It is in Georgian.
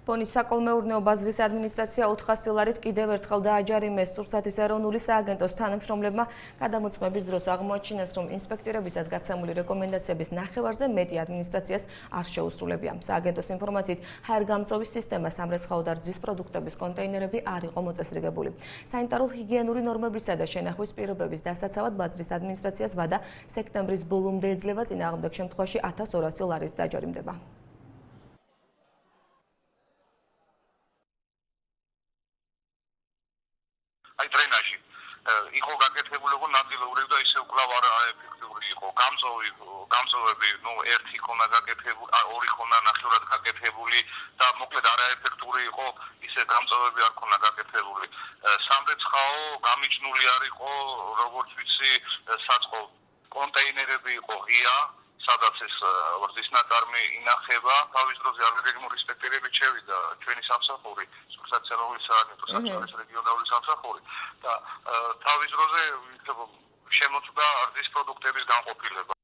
ბონის საკოლმეურნეო ბაზრის ადმინისტრაცია 400 ლარით კიდევ ერთხელ დააჯარიმეს სურსათის ეროვნული სააგენტოს თანამშრომლებმა გადამოწმების დროს აღმოაჩინეს, რომ ინსპექტორებისას გაცემული რეკომენდაციების ნახევარზე მეტი ადმინისტრაციას არ შეუსრულებია. სააგენტოს ინფორმაციით, ჰაერგამწოვის სისტემა, სამრეცხაო და რძის პროდუქტების კონტეინერები არ იყო მოწესრიგებული. სანიტარულ-ჰიგიენური ნორმებისა და შენახვის პირობების დასაცავად ბაზრის ადმინისტრაციას ვადა სექტემბრის ბოლომდე ეძლევა, წინააღმდეგ შემთხვევაში 1200 ლარით დაჯარიმდება. აი დრენაჟი იყო გაკეთებული, იყო ნაწილობრივ და ისევ კვლავ არაეფექტური იყო. გამწოვები, ერთი ხონა გაკეთებული, ორი ხონა ნახევრად გაკეთებული და მოკლედ არაეფექტური იყო, ისე გამწოვები არ ქონა გაკეთებული. სამრეცხაო გამიჯნული არ იყო, როგორც ვიცი, საწყო კონტეინერები იყო ღია, სადაც ეს რძის ნაწარმი ინახება. თავის დროზე აგრეგიმური ინსპექტორები შევიდა ჩვენი სამსახური, სურსათის ეროვნული სააგენტოს საწვავის რეგიონალური სამსახური და თავის დროზე შემოწმდა რძის პროდუქტების განყოფილება.